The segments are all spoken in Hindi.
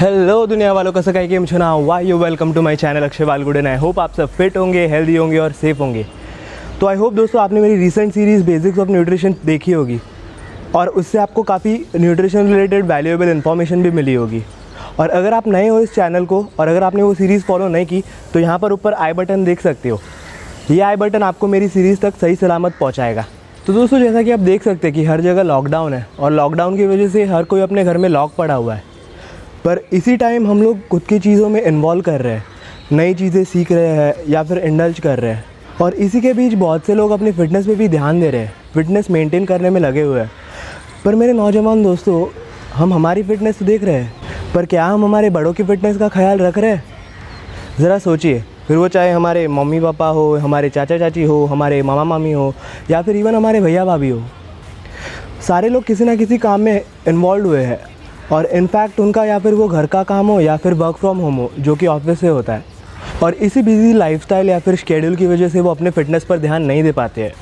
हेलो दुनिया वालों, कसं काय केम छो ना, वाई यू welcome to my channel Akshay Walgude and I hope आप सब फिट होंगे, हेल्दी होंगे और सेफ होंगे। तो आई होप दोस्तों आपने मेरी recent series basics of nutrition देखी होगी और उससे आपको काफ़ी न्यूट्रिशन रिलेटेड वैल्यूएबल इन्फॉर्मेशन भी मिली होगी। और अगर आप नए हो इस चैनल को और अगर आपने वो सीरीज़ फॉलो नहीं की तो यहाँ पर ऊपर आई बटन देख सकते हो। ये आई बटन आपको मेरी सीरीज़ तक सही सलामत पहुँचाएगा। तो दोस्तों जैसा कि आप देख सकते हैं कि हर जगह लॉकडाउन है और लॉकडाउन की वजह से हर कोई अपने घर में लॉक पड़ा हुआ है, पर इसी टाइम हम लोग खुद की चीज़ों में इन्वॉल्व कर रहे हैं, नई चीज़ें सीख रहे हैं या फिर इंडल्ज कर रहे हैं। और इसी के बीच बहुत से लोग अपनी फ़िटनेस पे भी ध्यान दे रहे हैं, फ़िटनेस मेंटेन करने में लगे हुए हैं। पर मेरे नौजवान दोस्तों, हम हमारी फ़िटनेस तो देख रहे हैं, पर क्या हम हमारे बड़ों की फ़िटनेस का ख्याल रख रहे हैं? ज़रा सोचिए। फिर वो चाहे हमारे मम्मी पापा हो, हमारे चाचा चाची हो, हमारे मामा मामी हो या फिर इवन हमारे भैया भाभी हो, सारे लोग किसी ना किसी काम में इन्वॉल्व हुए हैं। और इनफैक्ट उनका या फिर वो घर का काम हो या फिर वर्क फ्रॉम होम हो, जो कि ऑफिस से होता है। और इसी बिजी लाइफस्टाइल या फिर शेड्यूल की वजह से वो अपने फ़िटनेस पर ध्यान नहीं दे पाते हैं।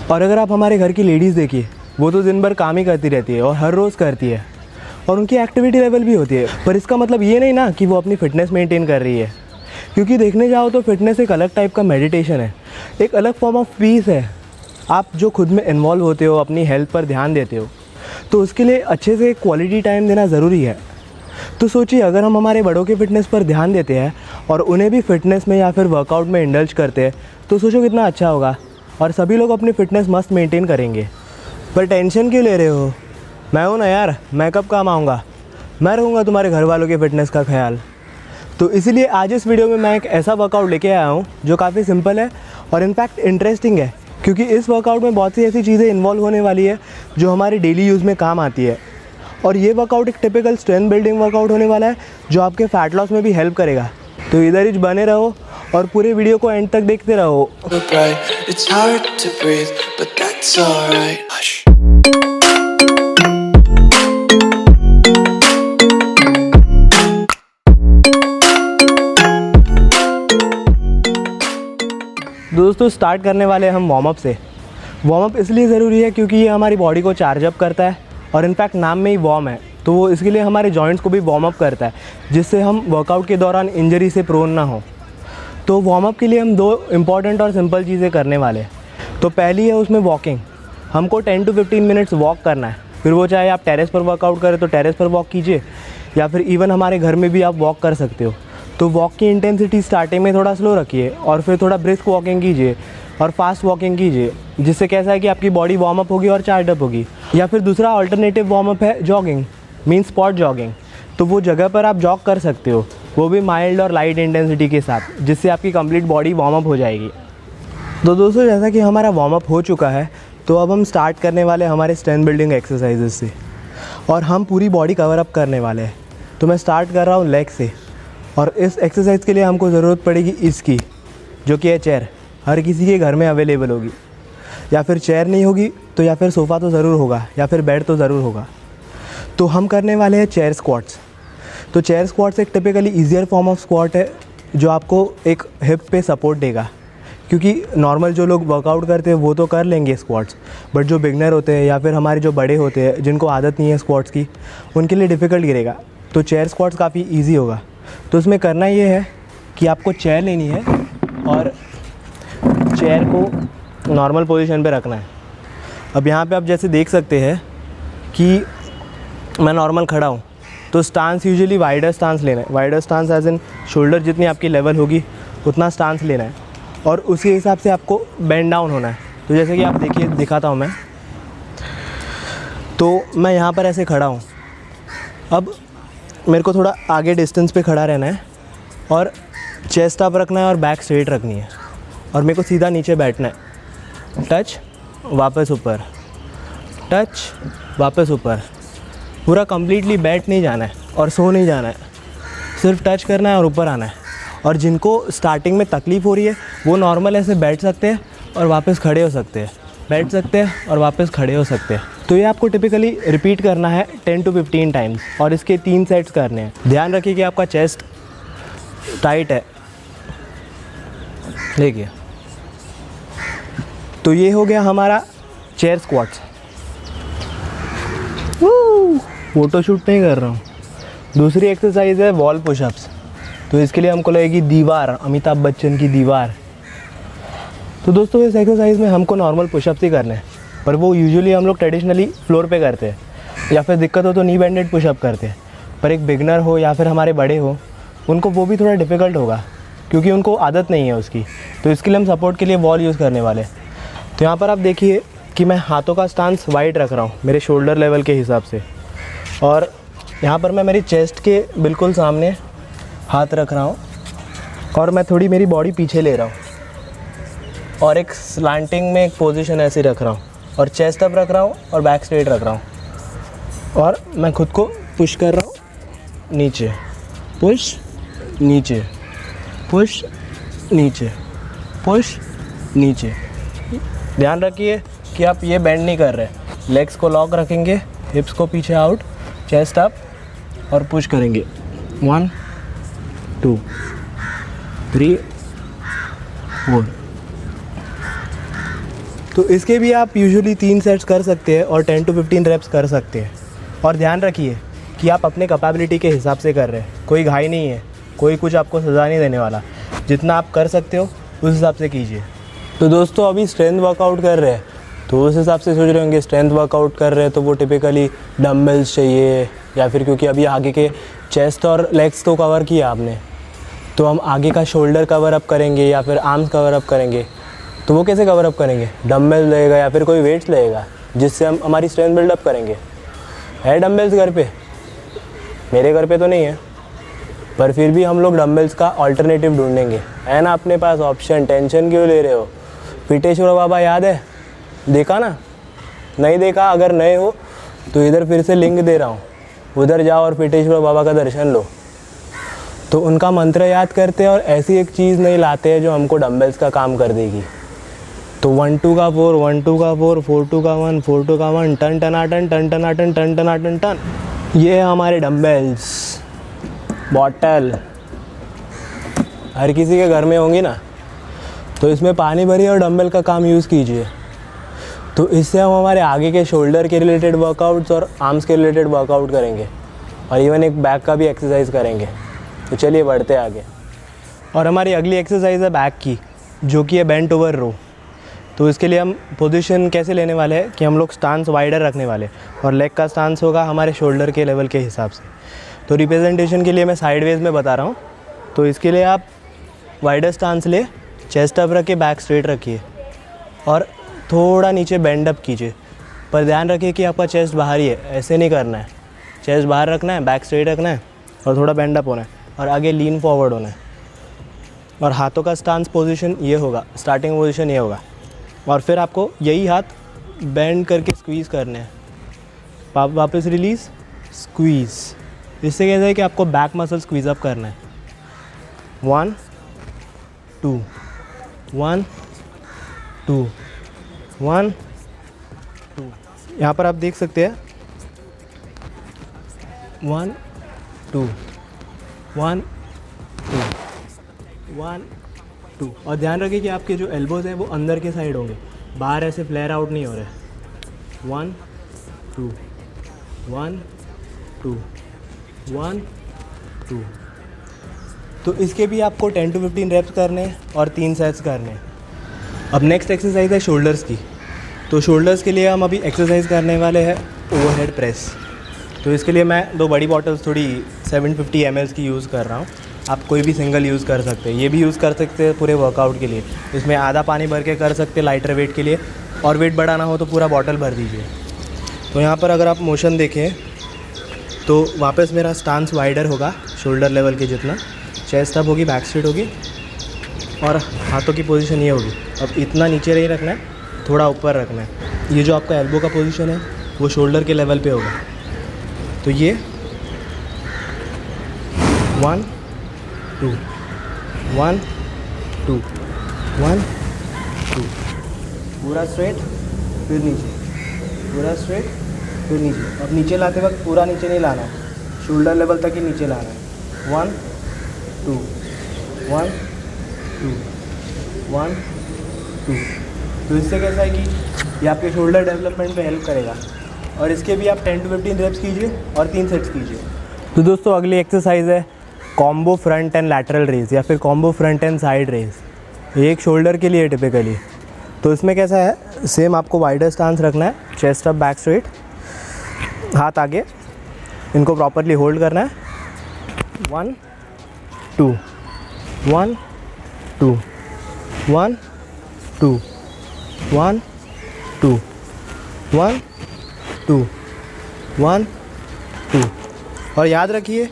और अगर आप हमारे घर की लेडीज़ देखिए, वो तो दिन भर काम ही करती रहती है और हर रोज़ करती है और उनकी एक्टिविटी लेवल भी होती है। पर इसका मतलब ये नहीं ना कि वो अपनी फ़िटनेस मेंटेन कर रही है, क्योंकि देखने जाओ तो फ़िटनेस एक अलग टाइप का मेडिटेशन है, एक अलग फॉर्म ऑफ पीस है। आप जो खुद में इन्वॉल्व होते हो, अपनी हेल्थ पर ध्यान देते हो, तो उसके लिए अच्छे से क्वालिटी टाइम देना ज़रूरी है। तो सोचिए, अगर हम हमारे बड़ों के फ़िटनेस पर ध्यान देते हैं और उन्हें भी फ़िटनेस में या फिर वर्कआउट में इंडल्ज करते हैं, तो सोचो कितना अच्छा होगा और सभी लोग अपनी फ़िटनेस मस्त मेंटेन करेंगे। पर टेंशन क्यों ले रहे हो? मैं हूँ ना यार, मैं कब काम आऊँगा? मैं रहूँगा तुम्हारे घर वालों के फ़िटनेस का ख्याल। तो इसीलिए आज इस वीडियो में मैं एक ऐसा वर्कआउट लेके आया हूँ जो काफ़ी सिंपल है और इनफैक्ट इंटरेस्टिंग है, क्योंकि इस वर्कआउट में बहुत सी ऐसी चीज़ें इन्वॉल्व होने वाली है जो हमारे डेली यूज़ में काम आती है। और ये वर्कआउट एक टिपिकल स्ट्रेंथ बिल्डिंग वर्कआउट होने वाला है जो आपके फैट लॉस में भी हेल्प करेगा। तो इधर ही बने रहो और पूरे वीडियो को एंड तक देखते रहो। दोस्तों स्टार्ट करने वाले हम वार्म अप से। वार्म अप इसलिए ज़रूरी है क्योंकि ये हमारी बॉडी को चार्ज अप करता है और इनफैक्ट नाम में ही वार्म है, तो वो इसके लिए हमारे जॉइंट्स को भी वार्म अप करता है, जिससे हम वर्कआउट के दौरान इंजरी से प्रोन ना हो। तो वार्म अप के लिए हम दो इम्पॉर्टेंट और सिंपल चीज़ें करने वाले हैं। तो पहली है उसमें वॉकिंग। हमको 10 to 15 मिनट्स वॉक करना है। फिर वो चाहे आप टेरेस पर वर्कआउट करें तो टेरेस पर वॉक कीजिए या फिर इवन हमारे घर में भी आप वॉक कर सकते हो। तो वॉक की इंटेंसिटी स्टार्टिंग में थोड़ा स्लो रखिए और फिर थोड़ा ब्रिस्क वॉकिंग कीजिए और फास्ट वॉकिंग कीजिए, जिससे कैसा है कि आपकी बॉडी वार्म अप होगी और चार्ज अप होगी। या फिर दूसरा अल्टरनेटिव वार्म अप है जॉगिंग, मीन स्पॉट जॉगिंग। तो वो जगह पर आप जॉग कर सकते हो, वो भी माइल्ड और लाइट इंटेंसिटी के साथ, जिससे आपकी कंप्लीट बॉडी वार्म अप हो जाएगी। तो दोस्तों जैसा कि हमारा वार्म अप हो चुका है, तो अब हम स्टार्ट करने वाले हमारे स्ट्रेंथ बिल्डिंग एक्सरसाइजेस से और हम पूरी बॉडी कवर अप करने वाले हैं। तो मैं स्टार्ट कर रहा हूँ लेग से और इस एक्सरसाइज के लिए हमको ज़रूरत पड़ेगी इसकी, जो कि है चेयर। हर किसी के घर में अवेलेबल होगी, या फिर चेयर नहीं होगी तो या फिर सोफ़ा तो ज़रूर होगा या फिर बेड तो ज़रूर होगा। तो हम करने वाले हैं चेयर स्क्वाट्स। तो चेयर स्क्वाट्स एक typically easier form of squat है जो आपको एक हिप पे सपोर्ट देगा, क्योंकि नॉर्मल जो लोग वर्कआउट करते हैं वो तो कर लेंगे स्क्वाट्स, बट जो बिगनर होते हैं या फिर हमारे जो बड़े होते हैं जिनको आदत नहीं है स्क्वाट्स की, उनके लिए डिफ़िकल्ट गिरेगा। तो चेयर स्क्वाट्स काफ़ी ईजी होगा। तो उसमें करना ये है कि आपको चेयर लेनी है और चेयर को नॉर्मल पोजीशन पे रखना है। अब यहाँ पे आप जैसे देख सकते हैं कि मैं नॉर्मल खड़ा हूँ, तो स्टांस यूजुअली वाइडर स्टांस लेना है। Wider stance as in shoulder जितनी आपकी लेवल होगी उतना स्टांस लेना है और उसी हिसाब से आपको बेंड डाउन होना है। तो जैसे कि आप देखिए, दिखाता हूँ मैं। तो मैं यहाँ पर ऐसे खड़ा हूँ। अब मेरे को थोड़ा आगे डिस्टेंस पे खड़ा रहना है और चेस्ट अप रखना है और बैक स्ट्रेट रखनी है और मेरे को सीधा नीचे बैठना है। टच, वापस ऊपर, टच, वापस ऊपर। पूरा कंप्लीटली बैठ नहीं जाना है और सो नहीं जाना है, सिर्फ टच करना है और ऊपर आना है। और जिनको स्टार्टिंग में तकलीफ़ हो रही है वो नॉर्मल ऐसे बैठ सकते हैं और वापस खड़े हो सकते हैं, बैठ सकते हैं और वापस खड़े हो सकते हैं। तो ये आपको टिपिकली रिपीट करना है 10 to 15 टाइम्स और इसके 3 सेट्स करने हैं। ध्यान रखिए कि आपका चेस्ट टाइट है। देखिए, तो ये हो गया हमारा चेयर स्क्वाट्स। फोटो शूट नहीं कर रहा हूँ, दूसरी एक्सरसाइज है वॉल पुशअप्स। तो इसके लिए हमको लगेगी दीवार, अमिताभ बच्चन की दीवार। तो दोस्तों इस एक्सरसाइज में हमको नॉर्मल पुशअप्स ही करने हैं, पर वो यूजुअली हम लोग ट्रेडिशनली फ्लोर पे करते हैं, या फिर दिक्कत हो तो नी बैंडेड पुशअप करते हैं। पर एक बिगनर हो या फिर हमारे बड़े हो, उनको वो भी थोड़ा डिफ़िकल्ट होगा क्योंकि उनको आदत नहीं है उसकी। तो इसके लिए हम सपोर्ट के लिए वॉल यूज़ करने वाले हैं। तो यहाँ पर आप देखिए कि मैं हाथों का स्टांस वाइड रख रहा हूँ मेरे शोल्डर लेवल के हिसाब से, और यहाँ पर मैं मेरी चेस्ट के बिल्कुल सामने हाथ रख रहा हूँ और मैं थोड़ी मेरी बॉडी पीछे ले रहा हूँ और एक स्लांटिंग में एक पोजीशन ऐसे रख रहा हूँ और चेस्ट अप रख रहा हूँ और बैक स्ट्रेट रख रहा हूँ और मैं खुद को पुश कर रहा हूँ नीचे, पुश नीचे, पुश नीचे, पुश नीचे। ध्यान रखिए कि आप ये बेंड नहीं कर रहे, लेग्स को लॉक रखेंगे, हिप्स को पीछे आउट, चेस्ट अप और पुश करेंगे। 1 2 3 4। तो इसके भी आप यूजुअली 3 सेट्स कर सकते हैं और 10 to 15 रेप्स कर सकते हैं। और ध्यान रखिए कि आप अपने कैपेबिलिटी के हिसाब से कर रहे हैं, कोई घाई नहीं है, कोई कुछ आपको सज़ा नहीं देने वाला। जितना आप कर सकते हो उस हिसाब से कीजिए। तो दोस्तों अभी स्ट्रेंथ वर्कआउट कर रहे हैं, तो उस हिसाब से सोच रहे होंगे स्ट्रेंथ वर्कआउट कर रहे हैं तो वो टिपिकली डम्बल्स चाहिए, या फिर क्योंकि अभी आगे के चेस्ट और लेग्स तो कवर किया आपने, तो हम आगे का शोल्डर कवर अप करेंगे या फिर आर्म्स कवर अप करेंगे। तो वो कैसे कवर अप करेंगे? डम्बल लगेगा या फिर कोई वेट्स लगेगा जिससे हम हमारी स्ट्रेंथ बिल्डअप करेंगे। है डम्बल्स घर पे? मेरे घर पे तो नहीं है, पर फिर भी हम लोग डम्बल्स का ऑल्टरनेटिव ढूंढेंगे। है ना अपने पास ऑप्शन, टेंशन क्यों ले रहे हो? पीटेश्वर बाबा याद है? देखा ना? नहीं देखा? अगर नए हो तो इधर फिर से लिंक दे रहा हूँ, उधर जाओ और पीटेश्वर बाबा का दर्शन लो। तो उनका मंत्र याद करते हैं और ऐसी एक चीज़ नहीं लाते हैं जो हमको डम्बल्स का काम कर देगी। तो 1 2 का 4, 1 2 का 4, 4 2 का 1, 4 2 का 1, टन टनाटन टन टनाटन टन टनाटन टन। ये है हमारे डम्बल्स। बॉटल हर किसी के घर में होंगी ना, तो इसमें पानी भरिए और डंबल का काम यूज़ कीजिए। तो इससे हम हमारे आगे के शोल्डर के रिलेटेड वर्कआउट्स और आर्म्स के रिलेटेड वर्कआउट करेंगे और इवन एक बैक का भी एक्सरसाइज करेंगे। तो चलिए बढ़ते आगे। और हमारी अगली एक्सरसाइज है बैक की, जो कि है बेंट ओवर रो। तो इसके लिए हम पोजीशन कैसे लेने वाले हैं कि हम लोग स्टांस वाइडर रखने वाले और लेग का स्टांस होगा हमारे शोल्डर के लेवल के हिसाब से। तो रिप्रेजेंटेशन के लिए मैं साइडवेज में बता रहा हूँ। तो इसके लिए आप वाइडर स्टांस ले, चेस्ट अप रखिए, बैक स्ट्रेट रखिए और थोड़ा नीचे बेंड अप कीजिए। पर ध्यान रखिए कि आपका चेस्ट बाहर ही है, ऐसे नहीं करना है। चेस्ट बाहर रखना है, बैक स्ट्रेट रखना है और थोड़ा बेंड अप होना है और आगे लीन फॉरवर्ड होना है। और हाथों का स्टांस पोजीशन ये होगा, स्टार्टिंग पोजीशन ये होगा और फिर आपको यही हाथ बेंड करके स्क्वीज़ करने हैं। वापस रिलीज़, स्क्वीज़। इससे कैसा है कि आपको बैक मसल स्क्वीज़ अप करना है। 1 2 1 2 1 2। यहाँ पर आप देख सकते हैं 1 2 1 2 1 2। और ध्यान रखिए कि आपके जो एल्बोज़ हैं वो अंदर के साइड होंगे, बाहर ऐसे फ्लेयर आउट नहीं हो रहे। 1 2 1 2 1 2। तो इसके भी आपको 10 to 15 रेप्स करने हैं और 3 सेट्स करने हैं। अब नेक्स्ट एक्सरसाइज है शोल्डर्स की। तो शोल्डर्स के लिए हम अभी एक्सरसाइज करने वाले हैं ओवरहेड प्रेस। तो इसके लिए मैं 2 बड़ी बॉटल्स थोड़ी 750 ml की यूज़ कर रहा हूँ। आप कोई भी सिंगल यूज़ कर सकते हैं, ये भी यूज़ कर सकते हैं पूरे वर्कआउट के लिए। इसमें आधा पानी भर के कर सकते हैं लाइटर वेट के लिए, और वेट बढ़ाना हो तो पूरा बॉटल भर दीजिए। तो यहाँ पर अगर आप मोशन देखें तो वापस मेरा स्टांस वाइडर होगा शोल्डर लेवल के जितना, चेस्ट अप होगी, बैक स्ट्रेट होगी और हाथों की पोजीशन ये होगी। अब इतना नीचे नहीं रखना है, थोड़ा ऊपर रखना है। ये जो आपका एल्बो का पोजीशन है वो शोल्डर के लेवल पे होगा। तो ये 1 2 1 2 1 2। पूरा स्ट्रेट, फिर नीचे, पूरा स्ट्रेट, फिर नीचे। अब नीचे लाते वक्त पूरा नीचे नहीं लाना है, शोल्डर लेवल तक ही नीचे लाना है। 1 2 1 2 1 2। तो इससे कैसा है कि ये आपके शोल्डर डेवलपमेंट में हेल्प करेगा। और इसके भी आप 10 to 15 रेप्स कीजिए और 3 सेट्स कीजिए। तो दोस्तों अगली एक्सरसाइज है combo front and lateral raise या फिर combo front and side raise. एक शोल्डर के लिए टिपिकली। तो इसमें कैसा है, सेम आपको वाइडर स्टांस रखना है, चेस्ट अप बैक स्ट्रेट, हाथ आगे, इनको प्रॉपरली होल्ड करना है। 1 2 1 2 1 2 1 2 1 2 1 2। और याद रखिए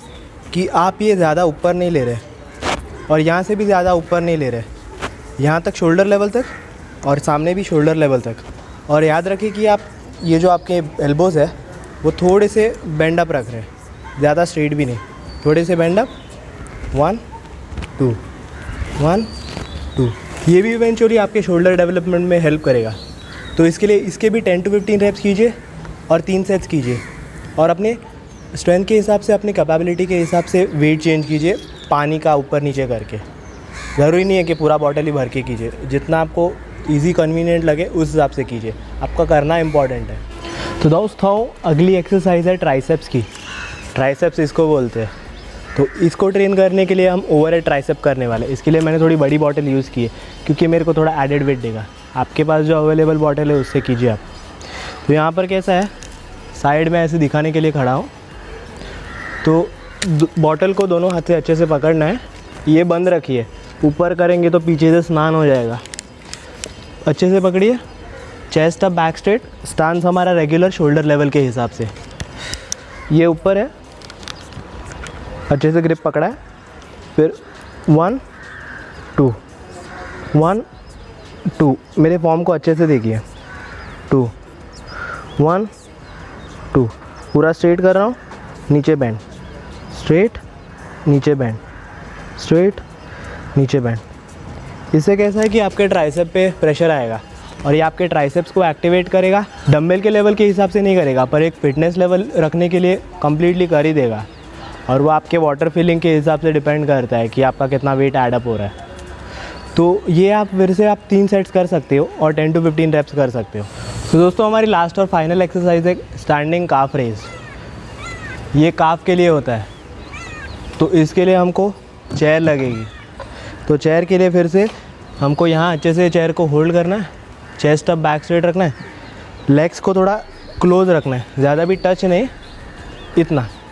कि आप ये ज़्यादा ऊपर नहीं ले रहे और यहाँ से भी ज़्यादा ऊपर नहीं ले रहे, यहाँ तक शोल्डर लेवल तक और सामने भी शोल्डर लेवल तक। और याद रखिए कि आप ये जो आपके एल्बोज़ है वो थोड़े से बेंड अप रख रहे हैं, ज़्यादा स्ट्रेट भी नहीं, थोड़े से बेंड अप। 1 2 1 2। ये भी इवेंचुअली आपके शोल्डर डेवलपमेंट में हेल्प करेगा। तो इसके लिए इसके भी 10 to 15 रेप्स कीजिए और 3 सेट्स कीजिए। और अपने स्ट्रेंथ के हिसाब से, अपनी कैपेबिलिटी के हिसाब से वेट चेंज कीजिए, पानी का ऊपर नीचे करके। ज़रूरी नहीं है कि पूरा बॉटल ही भर के कीजिए, जितना आपको इजी कन्वीनियंट लगे उस हिसाब से कीजिए, आपका करना इंपॉर्टेंट है। तो दोस्तों अगली एक्सरसाइज है ट्राइसेप्स की। ट्राइसेप्स इसको बोलते हैं। तो इसको ट्रेन करने के लिए हम ओवरहेड ट्राइसेप करने वाले हैं। इसके लिए मैंने थोड़ी बड़ी बॉटल यूज़ की है क्योंकि मेरे को थोड़ा एडेड वेट देगा। आपके पास जो अवेलेबल बॉटल है उससे कीजिए आप। तो यहाँ पर कैसा है, साइड में ऐसे दिखाने के लिए खड़ा हूँ। तो बॉटल को दोनों हाथ से अच्छे से पकड़ना है, ये बंद रखिए, ऊपर करेंगे तो पीछे से स्नान हो जाएगा। अच्छे से पकड़िए, chest up back straight, stance हमारा रेगुलर शोल्डर लेवल के हिसाब से। ये ऊपर है, अच्छे से ग्रिप पकड़ा है। फिर 1 2 1 2। मेरे फॉर्म को अच्छे से देखिए। 2 1 2। पूरा स्ट्रेट कर रहा हूँ, नीचे बैंड, स्ट्रेट नीचे बैंड, स्ट्रेट नीचे बैंड। इससे कैसा है कि आपके ट्राइसेप पे प्रेशर आएगा और ये आपके ट्राइसेप्स को एक्टिवेट करेगा। डंबल के लेवल के हिसाब से नहीं करेगा, पर एक फिटनेस लेवल रखने के लिए कम्प्लीटली कर ही देगा। और वो आपके वाटर फिलिंग के हिसाब से डिपेंड करता है कि आपका कितना वेट ऐड अप हो रहा है। तो ये आप फिर से आप 3 सेट्स कर सकते हो और 10 to 15 रेप्स कर सकते हो। तो दोस्तों हमारी लास्ट और फाइनल एक्सरसाइज है स्टैंडिंग काफ रेज। ये काफ के लिए होता है। तो इसके लिए हमको चेयर लगेगी। तो चेयर के लिए फिर से हमको यहाँ अच्छे से चेयर को होल्ड करना है, चेस्ट अप बैक स्ट्रेट रखना है, लेग्स को थोड़ा क्लोज रखना है, ज़्यादा भी टच नहीं,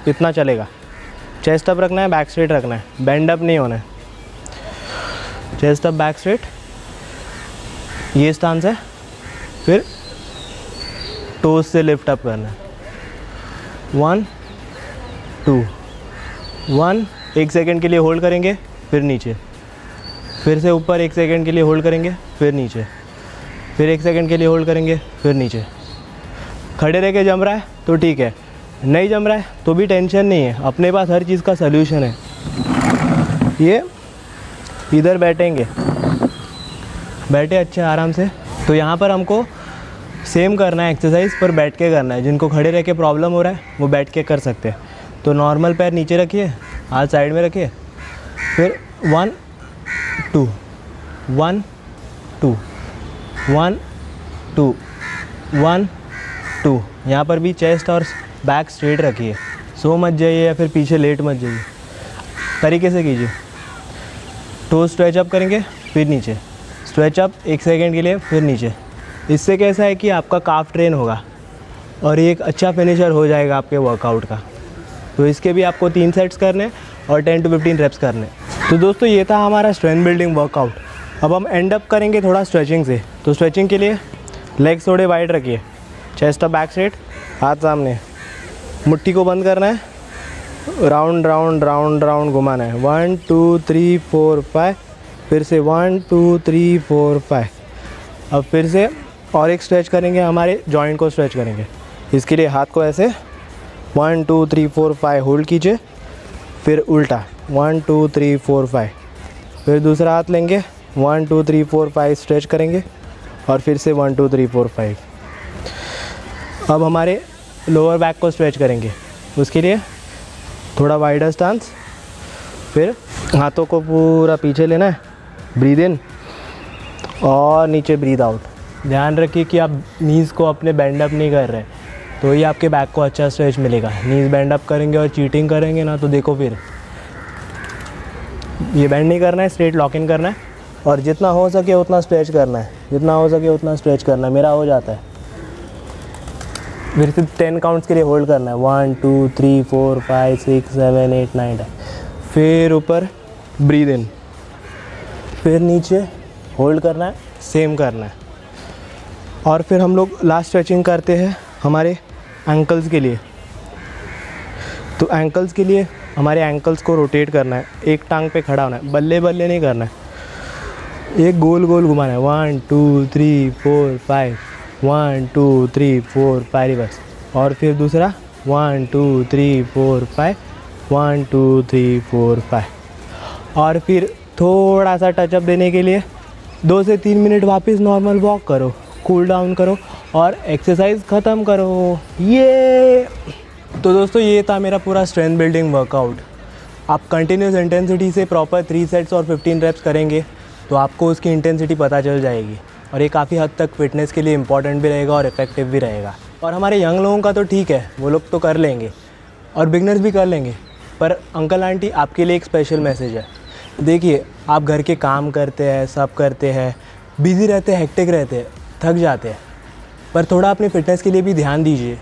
इतना चलेगा। चेस्ट अप रखना है, बैक स्ट्रेट रखना है, बेंड अप नहीं होना है। चेस्ट अप बैक स्ट्रेट, ये स्टांस है। फिर टोज से लिफ्ट अप करना है। 1 2 1। 1 सेकेंड के लिए होल्ड करेंगे, फिर नीचे, फिर से ऊपर 1 सेकेंड के लिए होल्ड करेंगे, फिर नीचे, फिर 1 सेकेंड के लिए होल्ड करेंगे, फिर नीचे। खड़े रह के जम रहा है तो ठीक है, नहीं जम रहा है तो भी टेंशन नहीं है, अपने पास हर चीज़ का सल्यूशन है। ये इधर बैठेंगे, बैठे अच्छे आराम से। तो यहाँ पर हमको सेम करना है एक्सरसाइज, पर बैठ के करना है। जिनको खड़े रह के प्रॉब्लम हो रहा है वो बैठ के कर सकते हैं। तो नॉर्मल पैर नीचे रखिए, हाथ साइड में रखिए। फिर 1 2 1 2 1 2 1 2। यहाँ पर भी चेस्ट और बैक स्ट्रेट रखिए, सो मत जाइए या फिर पीछे लेट मत जाइए, तरीके से कीजिए। टो स्ट्रेच अप करेंगे, फिर नीचे, स्ट्रेच अप 1 सेकेंड के लिए, फिर नीचे। इससे कैसा है कि आपका काफ ट्रेन होगा और ये एक अच्छा फिनिशर हो जाएगा आपके वर्कआउट का। तो इसके भी आपको 3 सेट्स करने और 10 to 15 रेप्स करने। तो दोस्तों ये था हमारा स्ट्रेंथ बिल्डिंग वर्कआउट। अब हम एंड अप करेंगे थोड़ा स्ट्रेचिंग से। तो स्ट्रेचिंग के लिए लेग्स थोड़े वाइड रखिए, चेस्ट अप बैक स्ट्रेट, हाथ सामने, मुट्ठी को बंद करना है, राउंड राउंड राउंड राउंड घुमाना है। 1 2 3 4 5। फिर से 1 2 3 4 5। अब फिर से और एक स्ट्रेच करेंगे, हमारे जॉइंट को स्ट्रेच करेंगे। इसके लिए हाथ को ऐसे 1 2 3 4 5 होल्ड कीजिए, फिर उल्टा 1 2 3 4 5। फिर दूसरा हाथ लेंगे, 1 2 3 4 5 स्ट्रेच करेंगे और फिर से 1 2 3 4 5। अब हमारे लोअर बैक को स्ट्रेच करेंगे। उसके लिए थोड़ा वाइडर स्टांस, फिर हाथों को पूरा पीछे लेना है, ब्रीद इन और नीचे ब्रीद आउट। ध्यान रखिए कि आप नीज़ को अपने बेंड अप नहीं कर रहे, तो ये आपके बैक को अच्छा स्ट्रेच मिलेगा। नीज बैंड अप करेंगे और चीटिंग करेंगे ना तो देखो फिर ये बैंड नहीं करना है, स्ट्रेट लॉक इन करना है और जितना हो सके उतना स्ट्रेच करना है, जितना हो सके उतना स्ट्रेच करना है। मेरा हो जाता है। फिर सिर्फ 10 काउंट्स के लिए होल्ड करना है। 1 2 3 4 5 6 7 8 9 10। फिर ऊपर ब्रीद इन, फिर नीचे होल्ड करना है, सेम करना है। और फिर हम लोग लास्ट स्ट्रेचिंग करते हैं हमारे एंकल्स के लिए। तो एंकल्स के लिए हमारे एंकल्स को रोटेट करना है, एक टांग पे खड़ा होना है, बल्ले बल्ले नहीं करना है, एक गोल गोल घुमाना है। 1 2 3 4 5 1 2 3 4 5 रिवर्स। और फिर दूसरा 1 2 3 4 5 1 2 3 4 5। और फिर थोड़ा सा टचअप देने के लिए 2 से 3 मिनट वापस नॉर्मल वॉक करो, कूल डाउन करो और एक्सरसाइज ख़त्म करो। ये तो दोस्तों ये था मेरा पूरा स्ट्रेंथ बिल्डिंग वर्कआउट। आप कंटिन्यूस इंटेंसिटी से प्रॉपर 3 सेट्स और 15 रेप्स करेंगे तो आपको उसकी इंटेंसिटी पता चल जाएगी और ये काफ़ी हद तक फिटनेस के लिए इम्पॉर्टेंट भी रहेगा और इफ़ेक्टिव भी रहेगा। और हमारे यंग लोगों का तो ठीक है, वो लोग तो कर लेंगे और बिगनर्स भी कर लेंगे। पर अंकल आंटी आपके लिए एक स्पेशल मैसेज है। देखिए आप घर के काम करते हैं, सब करते हैं, बिज़ी रहते हैं, हेक्टिक रहते हैं, थक जाते हैं, पर थोड़ा अपनी फ़िटनेस के लिए भी ध्यान दीजिए।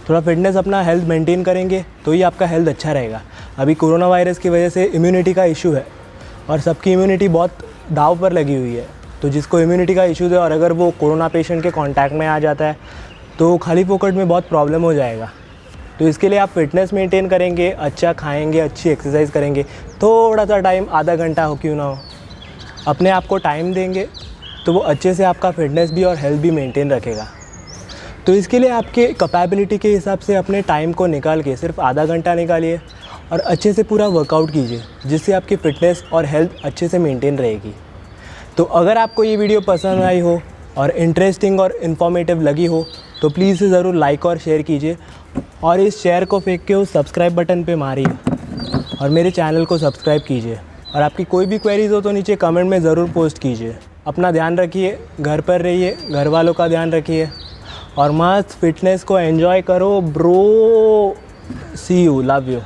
थोड़ा फिटनेस अपना हेल्थ मेंटेन करेंगे तो ही आपका हेल्थ अच्छा रहेगा। अभी कोरोना वायरस की वजह से इम्यूनिटी का इशू है और सबकी इम्यूनिटी बहुत दाव पर लगी हुई है। तो जिसको इम्यूनिटी का इशू है और अगर वो कोरोना पेशेंट के कांटेक्ट में आ जाता है तो खाली फोकट में बहुत प्रॉब्लम हो जाएगा। तो इसके लिए आप फिटनेस मेंटेन करेंगे, अच्छा खाएंगे, अच्छी एक्सरसाइज करेंगे, थोड़ा सा टाइम, आधा घंटा हो क्यों ना हो, अपने आप को टाइम देंगे तो वो अच्छे से आपका फिटनेस भी और हेल्थ भी मेंटेन रखेगा। तो इसके लिए आपके कैपेबिलिटी के हिसाब से अपने टाइम को निकाल के सिर्फ आधा घंटा निकालिए और अच्छे से पूरा वर्कआउट कीजिए, जिससे आपकी फ़िटनेस और हेल्थ अच्छे से मेंटेन रहेगी। तो अगर आपको ये वीडियो पसंद आई हो और इंटरेस्टिंग और इन्फॉर्मेटिव लगी हो तो प्लीज़ इसे ज़रूर लाइक और शेयर कीजिए और इस शेयर को फेंक के उस सब्सक्राइब बटन पे मारिए और मेरे चैनल को सब्सक्राइब कीजिए। और आपकी कोई भी क्वेरीज़ हो तो नीचे कमेंट में ज़रूर पोस्ट कीजिए। अपना ध्यान रखिए, घर पर रहिए, घर वालों का ध्यान रखिए और मस्त फिटनेस को एंजॉय करो bro. See you, love you.